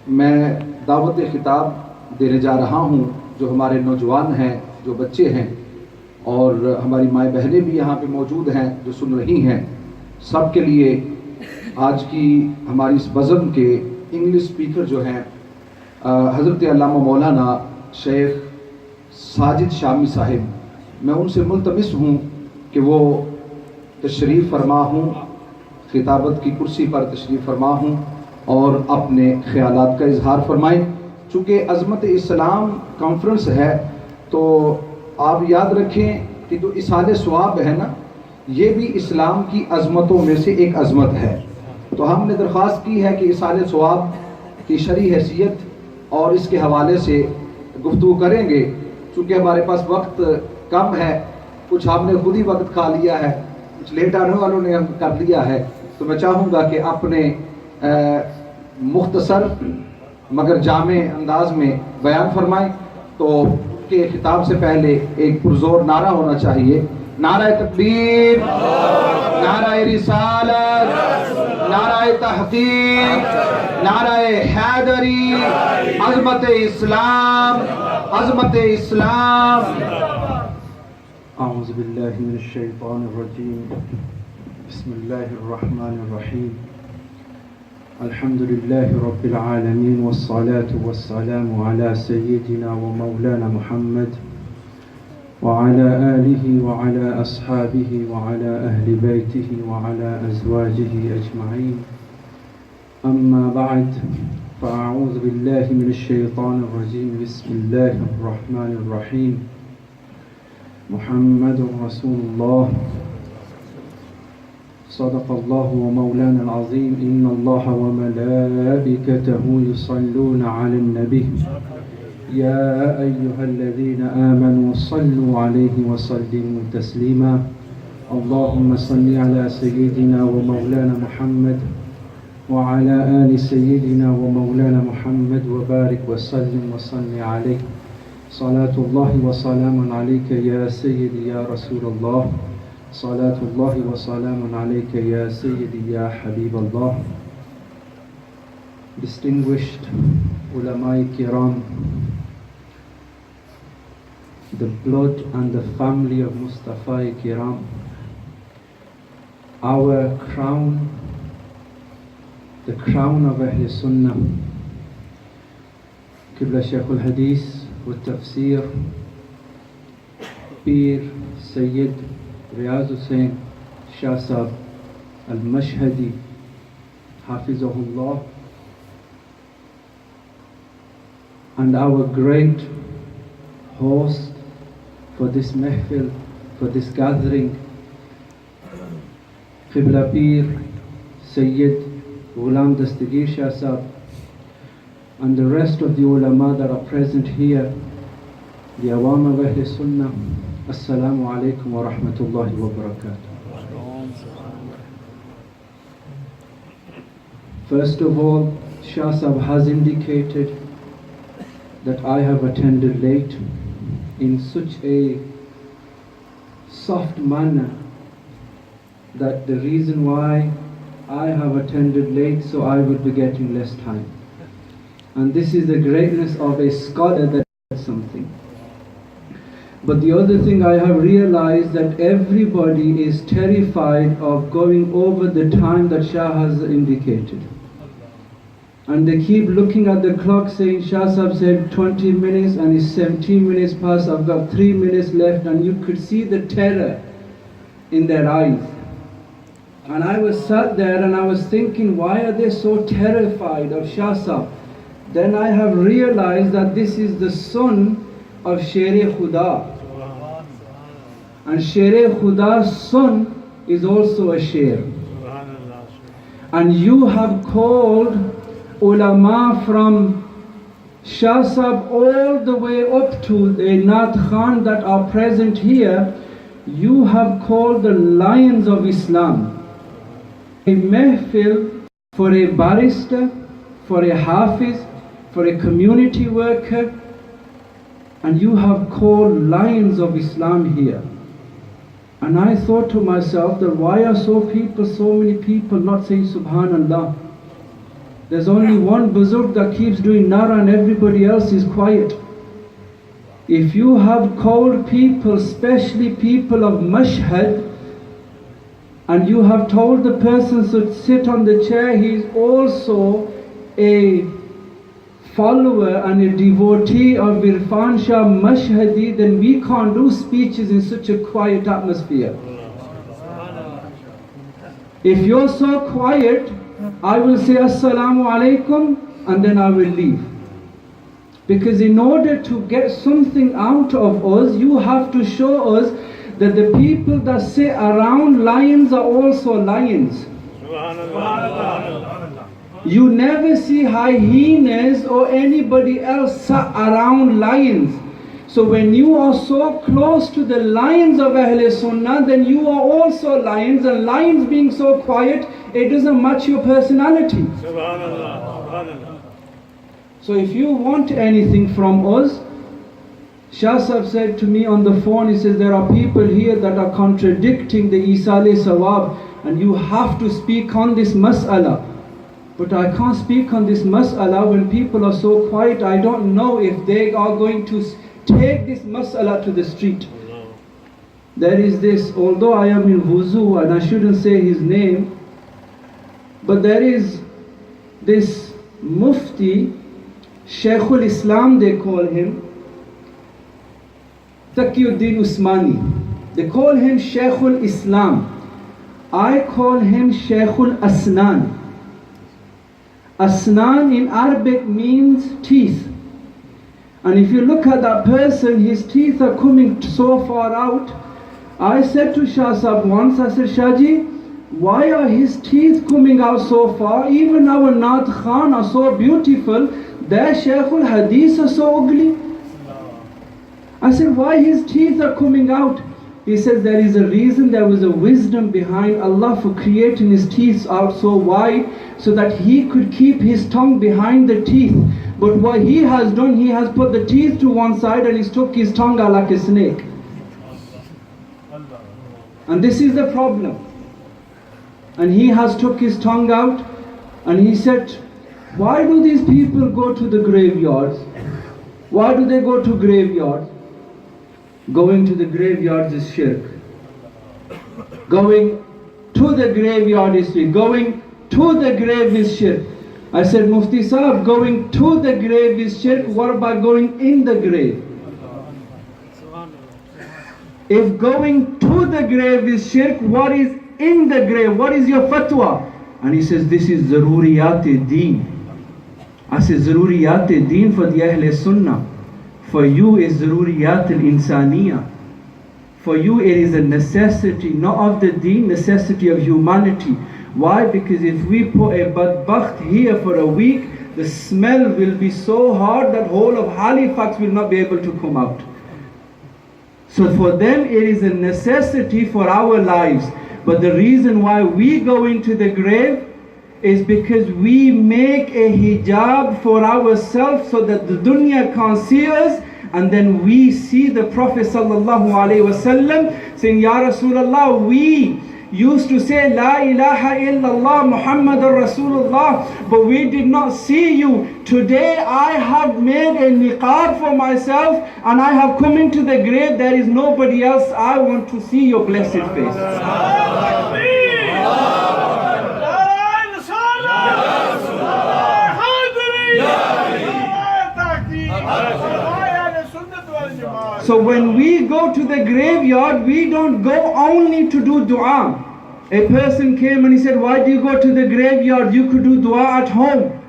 मैं दावत खिताब देने जा रहा हूँ जो हमारे नौजवान हैं, जो बच्चे हैं और हमारी माएँ बहनें भी यहाँ पे मौजूद हैं जो सुन रही हैं। सब के लिए आज की हमारी इस बज़म के इंग्लिश स्पीकर जो हैं हज़रत अल्लामा मौलाना शेख साजिद शामी साहिब, मैं उनसे मुल्तमिस हूँ कि वो तशरीफ़ फरमा हूँ, खिताबत की कुर्सी पर तशरीफ़ फरमा हूँ और अपने ख़यालात का इजहार फरमाएँ। चूँकि अज़मत इस्लाम कॉन्फ्रेंस है तो आप याद रखें कि जो इसाले सवाब है ना, ये भी इस्लाम की अज़मतों में से एक अज़मत है। तो हमने दरख्वास्त की है कि इसाले सवाब की शरई हैसियत और इसके हवाले से गुफ्तगू करेंगे। चूँकि हमारे पास वक्त कम है, कुछ आपने खुद ही वक्त खा लिया है, कुछ लेट आने वालों ने हम कर लिया है, तो मैं चाहूँगा कि अपने मुख्तसर मगर जामे अंदाज में बयान फरमाएं। तो के खिताब से पहले एक पुरजोर नारा होना चाहिए। नारा तकबीर, नारा रिसालत, नारा तहकीक, नारा हैदरी, अज़मत इस्लाम, अज़मत इस्लाम। औज़ु बिल्लाहि मिनश शैतानिर रजीम। बिस्मिल्लाहिर रहमानिर रहीम। अल्हम्दुलिल्लाहि रब्बिल आलमीन वस्सलातु वस्सलामु अला सय्यिदिना व मौलाना मुहम्मद व अला आलिहि व अला अस्हाबिहि व अला अहलि बैतिहि व अला अज़वाजिहि अजमईन। अम्मा बअद, फ़अऊज़ु बिल्लाहि मिनश शैतानिर रजीम। बिस्मिल्लाहिर रहमानिर रहीम। मुहम्मदुर रसूलुल्लाह सदक़ल्लाहु व मौलाना अज़ीम। इन्नल्लाह व मलाइकतहु युसल्लूना अलन नबी या अय्युहल्लज़ीना आमनू सल्लु अलैहि व सल्लिमू तस्लीमा। अल्लाहुम्मा सल्लि अला सय्यिदिना व मौलाना मुहम्मद व अला आलि सय्यिदिना व मौलाना मुहम्मद व बारिक व सल्लिम व सल्लि अलैहि। सलातुल्लाहि व सलामुन अलैका या सय्यिदी या रसूलल्लाह। सलातुल्लाहि व सलामुन अलैका या सय्यिदी या Habibullah. Distinguished ulama-e kiram, the blood and the family of Mustafa-e kiram, our crown, the crown of Ahl Sunnah, Qibla Shaykh al-Hadith wa Tafsir, Pir Sayyid Riyaz Hussain Shah Sahab al-Mashhadi Hafizahullah, and our great host for this mehfil, for this gathering, Qibla Pir Sayyid Ghulam Dastagir Shah Sahab, and the rest of the ulama that are present here, the awam of Ahl Sunnah. Assalamu alaikum wa rahmatullahi wa barakatuh. First of all, Shah Sahab has indicated that I have attended late in such a soft manner that the reason why I have attended late, so I will be getting less time. And this is the greatness of a scholar, that is something. But the other thing I have realized, that everybody is terrified of going over the time that Shah has indicated. And they keep looking at the clock saying, Shah Sahab said 20 minutes and it's 17 minutes past, I've got 3 minutes left, and you could see the terror in their eyes. And I was sat there and I was thinking, why are they so terrified of Shah Sahab? Then I have realized that this is the son of Sher Khuda. And Sher Khuda's son is also a Sher. And you have called ulama from Shah Sahab all the way up to the Nath Khan that are present here, you have called the lions of Islam. A mehfil for a barrister, for a hafiz, for a community worker, and you have called lions of Islam here. And I thought to myself that why are so many people not saying Subhanallah? There's only one Buzurg that keeps doing Nara and everybody else is quiet. If you have called people, especially people of Mashhad, and you have told the person to sit on the chair, he is also a follower and a devotee of Irfan Shah Mashhadi, then we can't do speeches in such a quiet atmosphere. If you're so quiet, I will say Assalamu alaikum and then I will leave. Because in order to get something out of us, you have to show us that the people that sit around lions are also lions. You never see hyenas or anybody else sat around lions. So when you are so close to the lions of Ahl Sunnah, then you are also lions, and lions being so quiet, it doesn't match your personality. So if you want anything from us, Shah Sahib said to me on the phone, he says, there are people here that are contradicting the Isale Sawab, and you have to speak on this mas'ala. But I can't speak on this mas'ala when people are so quiet. I don't know if they are going to take this mas'ala to the street. There is this, although I am in wuzu and I shouldn't say his name, but there is this Mufti, Shaykhul Islam they call him, Taqiyuddin Usmani. They call him Shaykhul Islam. I call him Shaykhul Asnan. Asnan in Arabic means teeth. And if you look at that person, his teeth are coming so far out. I said to Shah Sahib once, I said, Shahji, why are his teeth coming out so far? Even our Naat Khan are so beautiful, their Shaykhul Hadith are so ugly. I said, why his teeth are coming out? He says, there is a reason, there was a wisdom behind Allah for creating his teeth out so wide, so that he could keep his tongue behind the teeth. But what he has done, he has put the teeth to one side and he's took his tongue out like a snake. And this is the problem. And he has took his tongue out, and he said, why do these people go to the graveyards? Why do they go to graveyards? Going to the graveyards is shirk. Going to the graveyard is shirk. Going to the grave is shirk. I said, Mufti Sahib, going to the grave is shirk. What about going in the grave? If going to the grave is shirk, what is in the grave? What is your fatwa? And he says, this is Zaruriyat-e-Deen. I said, Zaruriyat-e-Deen for the Ahl Sunnah. For you is Zaruriyat al-Insaniya. For you it is a necessity, not of the deen, necessity of humanity. Why? Because if we put a badbakht here for a week, the smell will be so hard that whole of Halifax will not be able to come out. So for them it is a necessity for our lives. But the reason why we go into the grave is because we make a hijab for ourselves so that the dunya can't see us, and then we see the Prophet sallallahu alaihi wasallam saying, Ya Rasulullah, we used to say La ilaha illallah Muhammadur Rasulullah, but we did not see you. Today I have made a niqab for myself and I have come into the grave. There is nobody else. I want to see your blessed face. So when we go to the graveyard, we don't go only to do dua. A person came and he said, why do you go to the graveyard? You could do dua at home.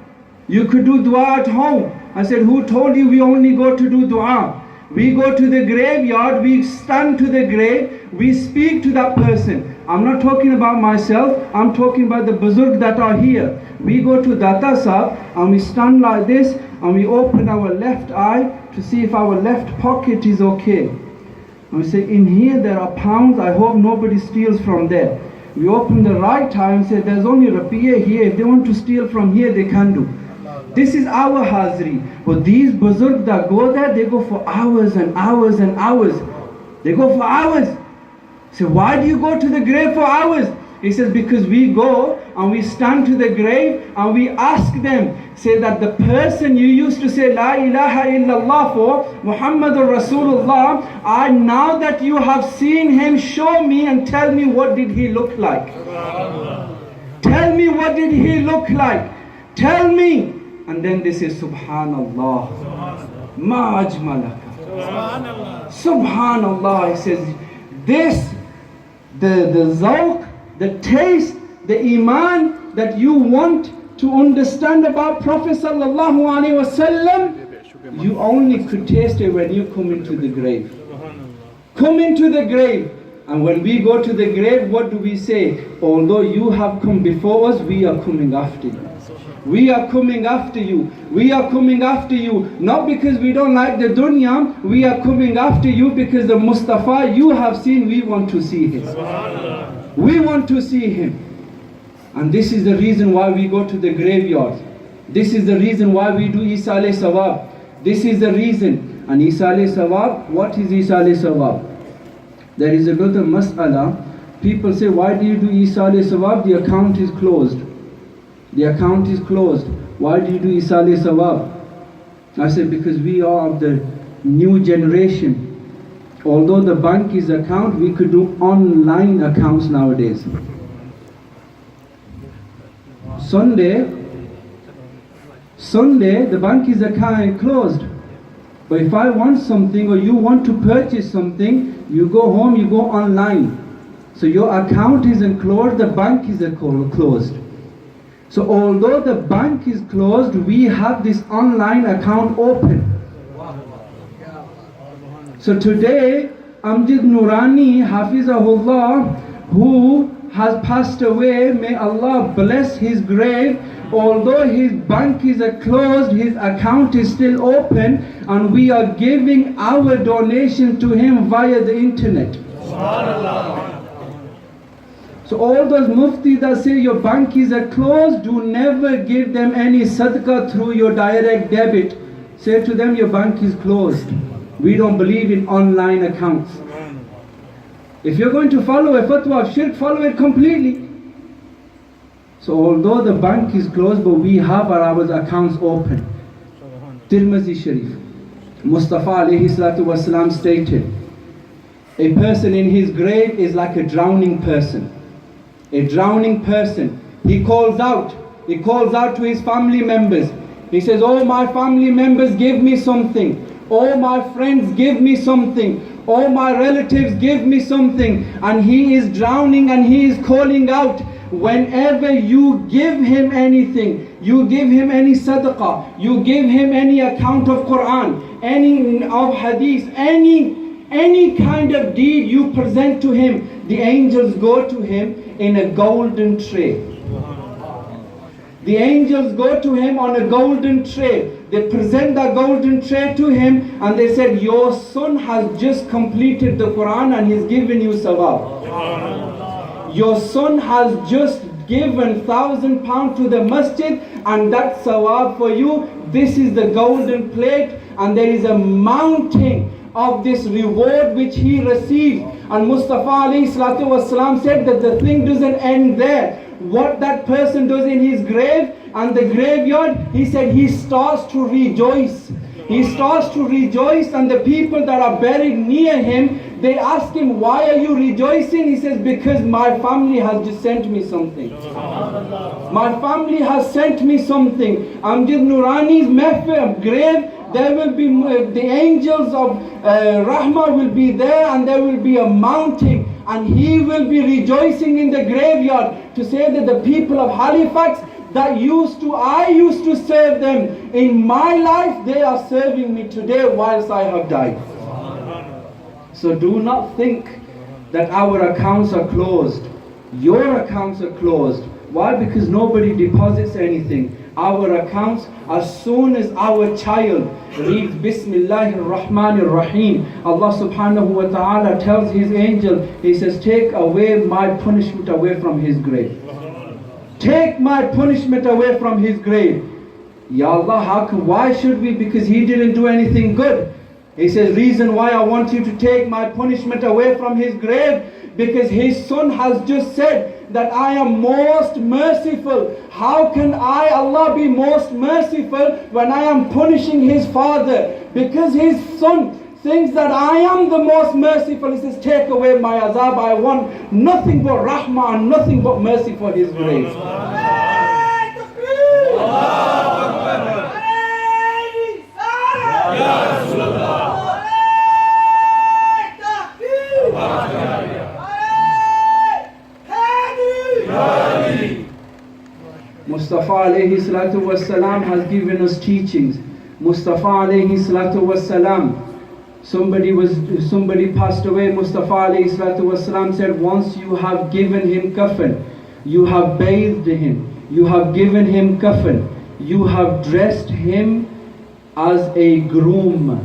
You could do dua at home. I said, who told you we only go to do dua? We go to the graveyard, we stand to the grave, we speak to that person. I'm not talking about myself, I'm talking about the Buzurg that are here. We go to Data Sahib and we stand like this and we open our left eye to see if our left pocket is okay. And we say, in here there are pounds, I hope nobody steals from there. We open the right eye and say, there's only rupiah here, if they want to steal from here they can do. This is our hazri. But these Buzurg that go there, they go for hours and hours and hours. They go for hours. So why do you go to the grave for hours? He says, because we go and we stand to the grave and we ask them, say that the person you used to say La ilaha illallah for, Muhammadur Rasulullah, now that you have seen him, show me and tell me what did he look like. Tell me what did he look like. Tell me. And then they say Subhanallah. Ma ajmalaka. Subhanallah. He says this, the zawq, the taste, the iman that you want to understand about Prophet sallallahu alaihi wasallam, you only could taste it when you come into the grave. Come into the grave. And when we go to the grave, what do we say? Although you have come before us, we are coming after you. We are coming after you. We are coming after you. Not because we don't like the dunya. We are coming after you because the Mustafa you have seen, we want to see him. We want to see him. And this is the reason why we go to the graveyard. This is the reason why we do Isale Sawab. This is the reason. And Isale Sawab, what is Isale Sawab? There is another mas'ala. People say, why do you do Isale Sawab? The account is closed. The account is closed. Why do you do Isale Sawab? I said, because we are of the new generation. Although the bank is account, we could do online accounts nowadays. Sunday, the bank is account closed. But if I want something or you want to purchase something, you go home, you go online. So your account isn't closed, the bank is closed. So although the bank is closed, we have this online account open. So today, Amjad Nurani, Hafizahullah, who has passed away, may Allah bless his grave. Although his bank is closed, his account is still open, and we are giving our donation to him via the internet. So all those muftis that say your bank is closed, do never give them any sadaqah through your direct debit. Say to them, your bank is closed. We don't believe in online accounts. If you're going to follow a fatwa of shirk, follow it completely. So although the bank is closed, but we have our accounts open. Tirmizi Sharif, Mustafa alayhi salatu wasalam stated, a person in his grave is like a drowning person. A drowning person. He calls out to his family members. He says, oh my family members, give me something. Oh my friends, give me something. Oh my relatives, give me something. And he is drowning and he is calling out. Whenever you give him anything, you give him any sadaqah, you give him any account of Quran, any of hadith, any kind of deed you present to him, the angels go to him in a golden tray. The angels go to him on a golden tray. They present the golden tray to him and they said, your son has just completed the Quran and he's given you sawab. Your son has just given £1,000 to the masjid and that's sawab for you. This is the golden plate and there is a mountain of this reward which he received. And Mustafa alayhi salatu wasalam said that the thing doesn't end there. What that person does in his grave and the graveyard, he said he starts to rejoice. He starts to rejoice and the people that are buried near him, they ask him, why are you rejoicing? He says, because my family has just sent me something. My family has sent me something. Amjad Nurani's grave, there will be the angels of Rahmah will be there and there will be a mountain and he will be rejoicing in the graveyard to say that the people of Halifax that I used to serve them in my life, they are serving me today whilst I have died. So do not think that our accounts are closed. Your accounts are closed. Why? Because nobody deposits anything. Our accounts, as soon as our child reads Bismillahir Rahmanir Rahim, Allah subhanahu wa ta'ala tells his angel, he says, take away my punishment away from his grave. Take my punishment away from his grave. Ya Allah, why should we? Because he didn't do anything good. He says, reason why I want you to take my punishment away from his grave, because his son has just said that I am most merciful. How can I, Allah, be most merciful when I am punishing his father? Because his son thinks that I am the most merciful. He says, take away my azab. I want nothing but rahmah and nothing but mercy for his grace. Mustafa alayhi salatu wassalam has given us teachings. Mustafa alayhi salatu wassalam, somebody passed away. Mustafa alayhi salatu wassalam said, once you have given him kafan, you have bathed him, you have given him kafan, you have dressed him as a groom.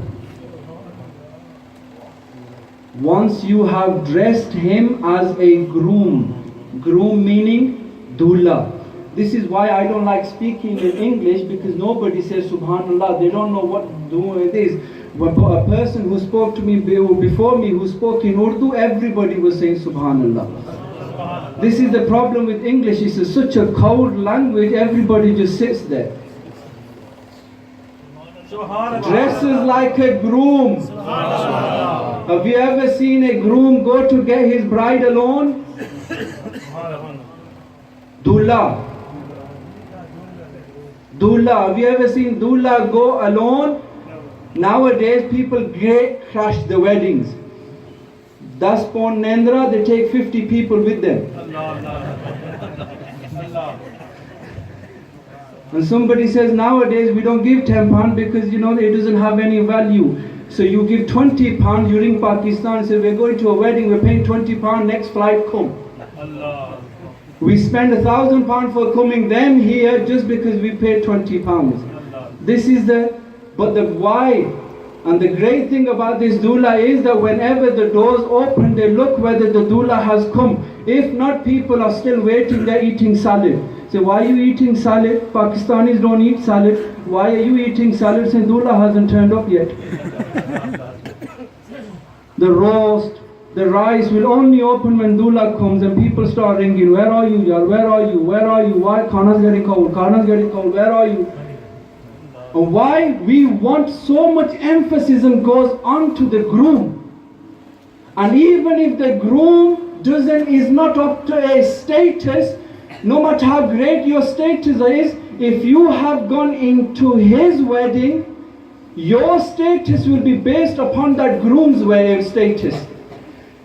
Once you have dressed him as a groom, groom meaning dula. This is why I don't like speaking in English, because nobody says subhanallah. They don't know what it is. But a person who spoke to me before me, who spoke in Urdu, everybody was saying subhanallah. This is the problem with English. It's such a cold language, everybody just sits there. Dresses like a groom. Have you ever seen a groom go to get his bride alone? Dula. Dula. Have you ever seen Dula go alone? Nowadays people crash the weddings. Daspon Nendra, they take 50 people with them. And somebody says nowadays we don't give £10 because it doesn't have any value. So you give £20, you ring Pakistan and say we're going to a wedding, we're paying £20, next flight come. We spend £1,000 for coming them here just because we paid £20. This is but the why. And the great thing about this doula is that whenever the doors open, they look whether the doula has come. If not, people are still waiting, they're eating salad. Say, why are you eating salad? Pakistanis don't eat salad. Why are you eating salad since doula hasn't turned up yet? The roast, the rice will only open when doula comes and people start ringing, where are you, yaar? Where are you? Where are you? Why? Khana's getting cold. Khana's getting cold. Where are you? And why we want so much emphasis goes on to the groom. And even if the groom is not up to a status, no matter how great your status is, if you have gone into his wedding, your status will be based upon that groom's status.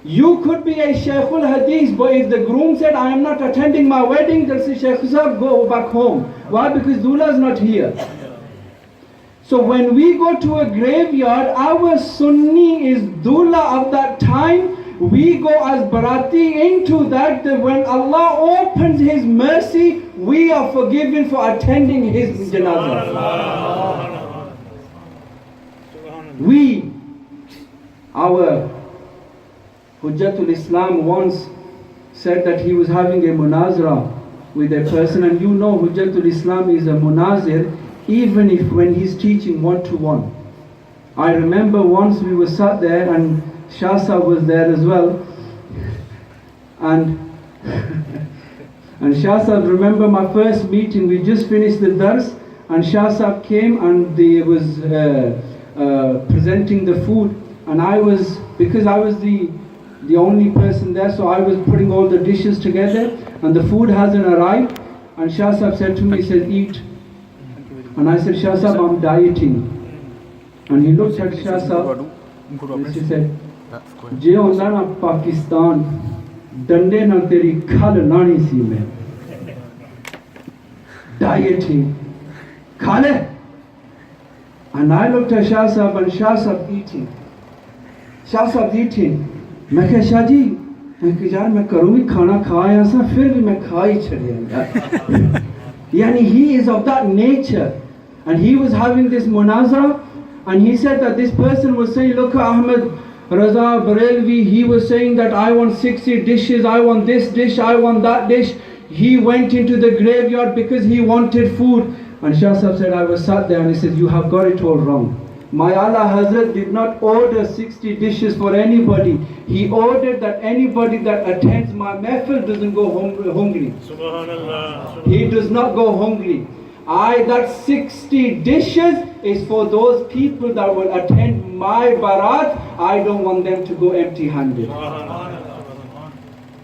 You could be a Shaykhul Hadith, but if the groom said, I am not attending my wedding, they'll say, Shaykh Sahab, go back home. Why? Because Dula is not here. So when we go to a graveyard, our Sunni is Dula of that time. We go as Barati into that when Allah opens His mercy, we are forgiven for attending His janazah. Our Hujjatul Islam once said that he was having a munazara with a person, and Hujjatul Islam is a munazir even if when he's teaching one-to-one. I remember once we were sat there and Shah Sahib was there as well, and Shah Sahib, remember my first meeting, we just finished the dars and Shah Sahib came and he was presenting the food, and because I was the only person there, so I was putting all the dishes together and the food hasn't arrived, and Shah Sahib said to me, he said, eat. And I said, Shah Sahib, I'm dieting. And he looked at Shah Sahib and he said, Je hunda na Pakistan, dande na teri khal lani si main. Dieting. Khale. And I looked at Shah Sahib and Shah Sahib eating. Shah Sahib eating. मैं कहा शाह जी, यार मैं करूँ भी खाना खाया ऐसा फिर भी मैं खा ही चढ़िया यानी he is of that nature, and he was having this munazara, and he said that this person was saying, look, Ahmed Raza Barelvi, he was saying that I want 60 dishes, I want this dish, I want that dish. He went into the graveyard because he wanted food. And Shah Sahib said, I was sat there, and he said, you have got it all wrong. My Allah Hazrat did not order 60 dishes for anybody. He ordered that anybody that attends my mehfil doesn't go hungry. Subhanallah. He does not go hungry. That 60 dishes is for those people that will attend my barat. I don't want them to go empty-handed.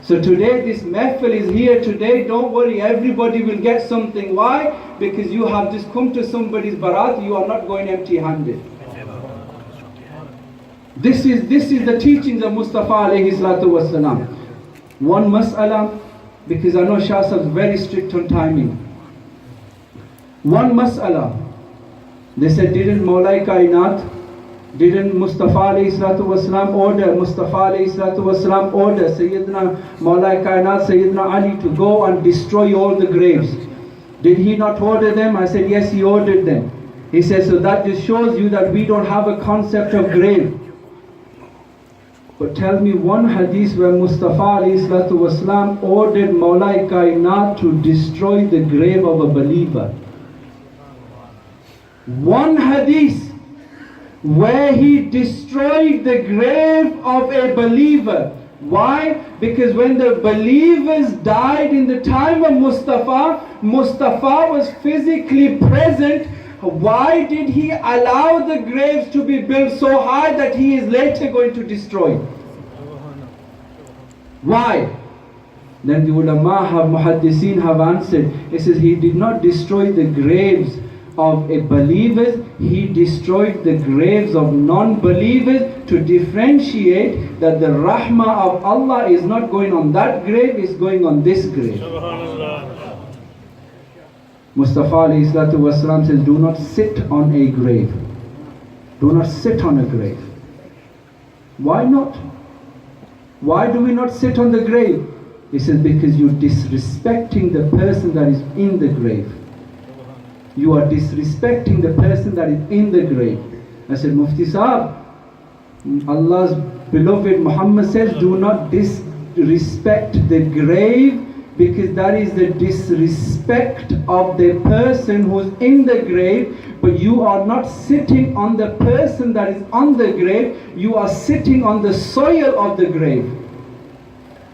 So today this mehfil is here today. Don't worry, everybody will get something. Why? Because you have just come to somebody's barat. You are not going empty-handed. This is the teachings of Mustafa alayhi salatu wasalam. One mas'ala, because I know Shah Sahib is very strict on timing. One mas'ala, they said, didn't Mawlai Kainat, didn't Mustafa alayhi salatu wasalam order, Sayyidina Mawlai Kainat, Sayyidina Ali to go and destroy all the graves? Did he not order them? I said, yes, he ordered them. He said, so that just shows you that we don't have a concept of grave. But tell me one hadith where Mustafa ﷺ ordered Mawlai Kainat to destroy the grave of a believer. One hadith where he destroyed the grave of a believer. Why? Because when the believers died in the time of Mustafa was physically present. Why did he allow the graves to be built so high that he is later going to destroy? Why? Then the ulama muhaddiseen have answered. It says he did not destroy the graves of a believers, he destroyed the graves of non-believers to differentiate that the rahmah of Allah is not going on that grave, it's going on this grave. Mustafa alayhi salatu wasalam says, do not sit on a grave. Do not sit on a grave. Why not? Why do we not sit on the grave? He says, because you're disrespecting the person that is in the grave. You are disrespecting the person that is in the grave. I said, Mufti Sahab, Allah's beloved Muhammad says, do not disrespect the grave, because that is the disrespect of the person who's in the grave. But you are not sitting on the person that is on the grave, you are sitting on the soil of the grave.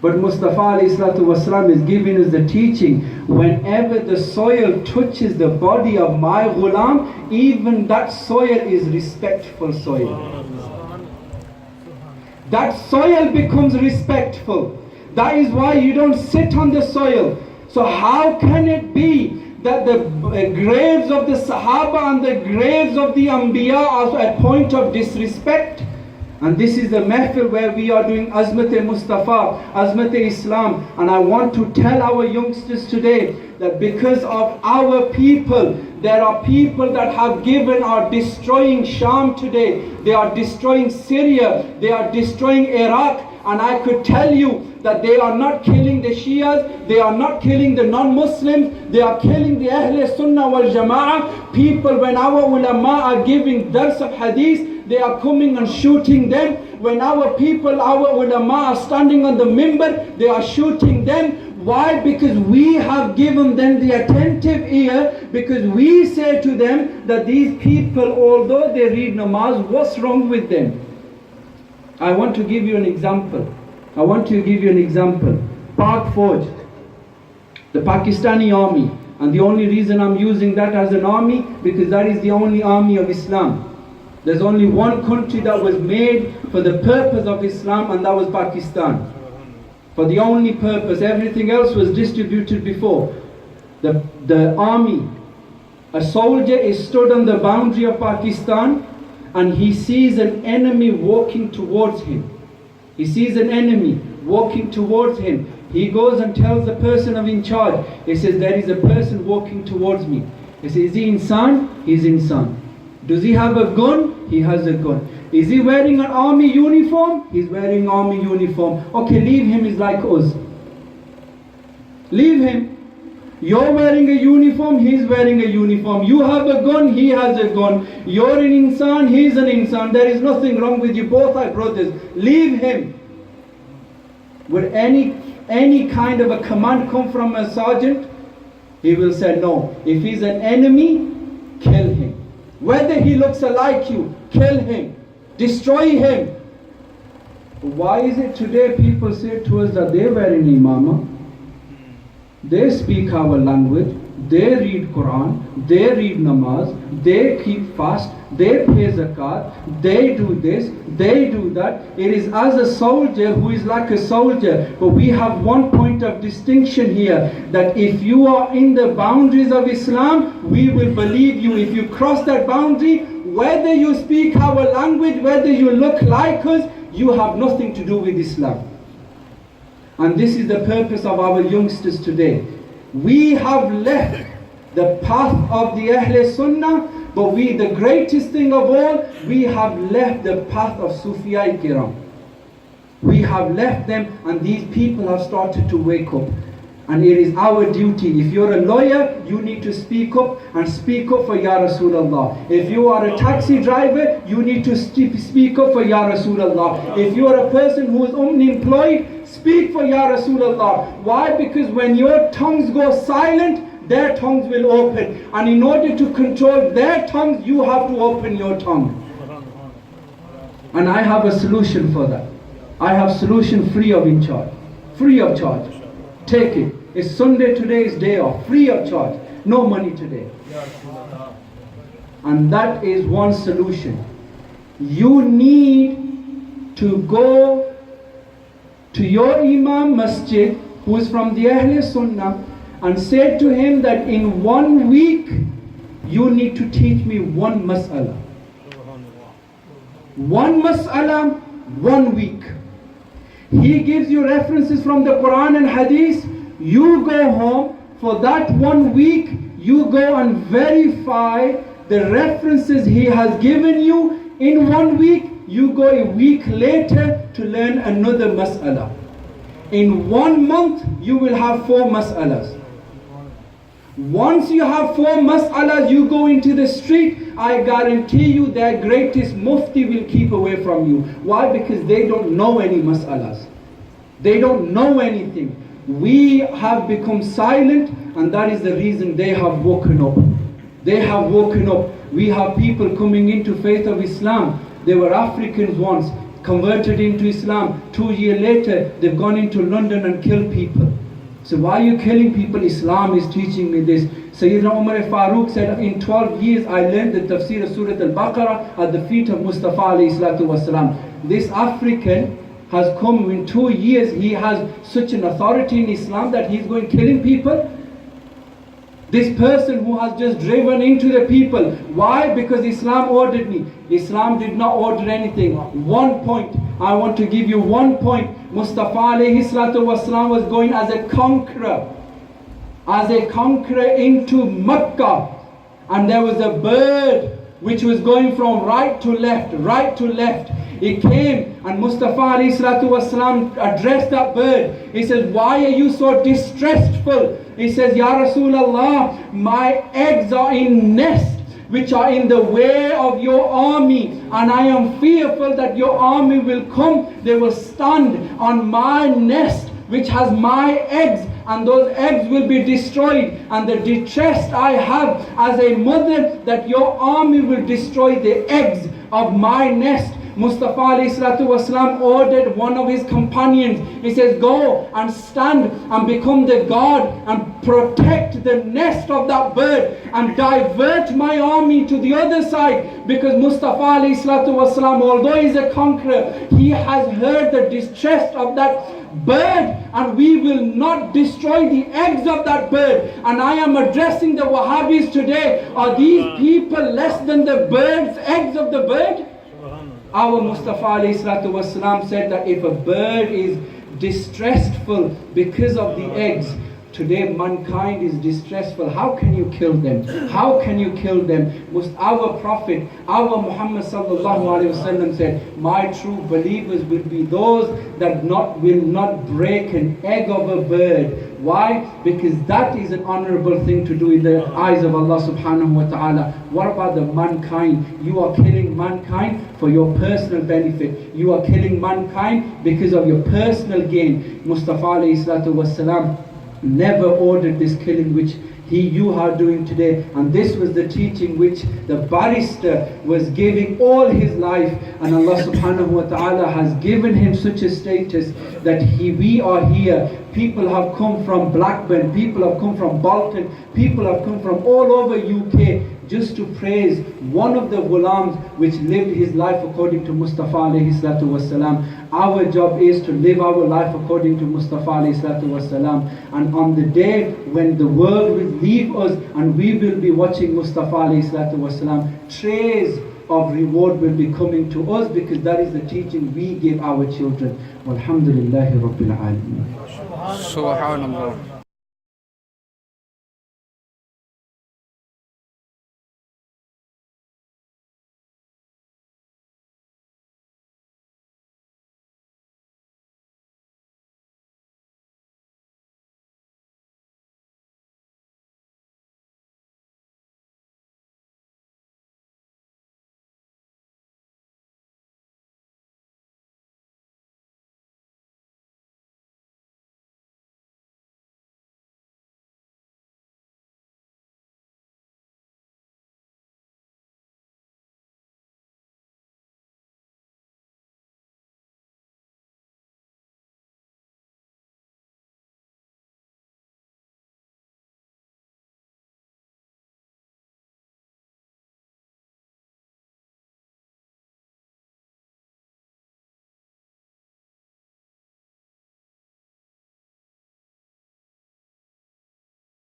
But Mustafa ﷺ is giving us the teaching, whenever the soil touches the body of my ghulam, even that soil is respectful soil. That soil becomes respectful. That is why you don't sit on the soil. So how can it be that the graves of the Sahaba and the graves of the Anbiya are a point of disrespect? And this is the mehfil where we are doing Azmat-e-Mustafa, Azmat-e-Islam. And I want to tell our youngsters today that because of our people, there are people that are destroying Sham today. They are destroying Syria. They are destroying Iraq. And I could tell you that they are not killing the Shias, they are not killing the non-Muslims, they are killing the Ahl Sunnah wal Jama'ah. People, when our ulama are giving dars of hadith, they are coming and shooting them. When our people, our ulama are standing on the mimbar, they are shooting them. Why? Because we have given them the attentive ear, because we say to them that these people, although they read namaz, what's wrong with them? I want to give you an example. Pak Fauj, the Pakistani army. And the only reason I'm using that as an army, because that is the only army of Islam. There's only one country that was made for the purpose of Islam, and that was Pakistan. For the only purpose, everything else was distributed before. The army, a soldier is stood on the boundary of Pakistan, and he sees an enemy walking towards him. He goes and tells the person in charge. He says, there is a person walking towards me. He says, is he insan? He's insan. Does he have a gun? He has a gun. Is he wearing an army uniform? He's wearing army uniform. Okay, leave him, he's like us. Leave him. You're wearing a uniform, he's wearing a uniform. You have a gun, he has a gun. You're an insan, he's an insan. There is nothing wrong with you, both are brothers. Leave him. Would any kind of a command come from a sergeant? He will say no. If he's an enemy, kill him. Whether he looks like you, kill him, destroy him. Why is it today people say to us that they wear an imama, they speak our language, they read Quran, they read namaz, they keep fast, they pay zakat, they do this, they do that. It is as a soldier who is like a soldier. But we have one point of distinction here, that if you are in the boundaries of Islam, we will believe you. If you cross that boundary, whether you speak our language, whether you look like us, you have nothing to do with Islam. And this is the purpose of our youngsters today. We have left the path of the Ahl Sunnah, but the greatest thing of all, we have left the path of Sufiyai Kiram. We have left them, and these people have started to wake up. And it is our duty. If you're a lawyer, you need to speak up, and speak up for Ya Rasulullah. If you are a taxi driver, you need to speak up for Ya Rasulullah. If you are a person who is unemployed, speak for Ya Rasulullah. Why? Because when your tongues go silent, their tongues will open. And in order to control their tongues, you have to open your tongue. And I have a solution for that. I have solution free of charge. Free of charge. Take it. It's Sunday today, is day off. Free of charge. No money today. And that is one solution. You need to go to your Imam Masjid, who is from the Ahl Sunnah, and say to him that in 1 week, you need to teach me one mas'ala. One mas'ala, 1 week. He gives you references from the Quran and Hadith. You go home, for that 1 week, you go and verify the references he has given you. In 1 week, you go a week later to learn another mas'ala. In 1 month, you will have 4 mas'alas. Once you have 4 mas'alas, you go into the street, I guarantee you their greatest mufti will keep away from you. Why? Because they don't know any mas'alas. They don't know anything. We have become silent, and that is the reason they have woken up. They have woken up. We have people coming into faith of Islam. They were Africans once, converted into Islam. 2 years later, they've gone into London and killed people. So why are you killing people? Islam is teaching me this. Sayyidina Umar Farooq said, in 12 years I learned the tafsir of Surah Al-Baqarah at the feet of Mustafa alayhi salatu wasalam. This African has come in 2 years, he has such an authority in Islam that he's going killing people. This person who has just driven into the people. Why? Because Islam ordered me. Islam did not order anything. 1 point. I want to give you 1 point. Mustafa alayhi salatu wasalam was going as a conqueror. As a conqueror into Mecca. And there was a bird which was going from right to left, right to left. He came and Mustafa alayhi salatu wasalam addressed that bird. He says, why are you so distressful? He says, Ya Rasulullah, my eggs are in nests which are in the way of your army, and I am fearful that your army will come, they will stand on my nest which has my eggs, and those eggs will be destroyed. And the distress I have as a mother, that your army will destroy the eggs of my nest. Mustafa alayhi salatu wasalam ordered one of his companions. He says, go and stand and become the guard and protect the nest of that bird and divert my army to the other side. Because Mustafa alayhi salatu wasalam, although he is a conqueror, he has heard the distress of that bird, and we will not destroy the eggs of that bird. And I am addressing the Wahhabis today. Are these people less than the bird's eggs of the bird? Our Mustafa alayhi salatu wasalam said that if a bird is distressful because of the eggs, today mankind is distressful. How can you kill them? How can you kill them? Our Prophet, our Muhammad sallallahu alayhi wasallam said, my true believers will be those that will not break an egg of a bird. Why? Because that is an honorable thing to do in the eyes of Allah subhanahu wa ta'ala. What about the mankind? You are killing mankind for your personal benefit. You are killing mankind because of your personal gain. Mustafa alayhi salatu wasalam never ordered this killing which you are doing today. And this was the teaching which the barrister was giving all his life, and Allah subhanahu wa ta'ala has given him such a status that we are here. People have come from Blackburn, people have come from Bolton, people have come from all over UK just to praise one of the gulams which lived his life according to Mustafa alayhi salatu wasalam. Our job is to live our life according to Mustafa alayhi salatu wasalam. And on the day when the world will leave us and we will be watching Mustafa alayhi salatu wasalam, trays of reward will be coming to us, because that is the teaching we give our children. Walhamdulillahi Rabbil Alameen. Subhanallah.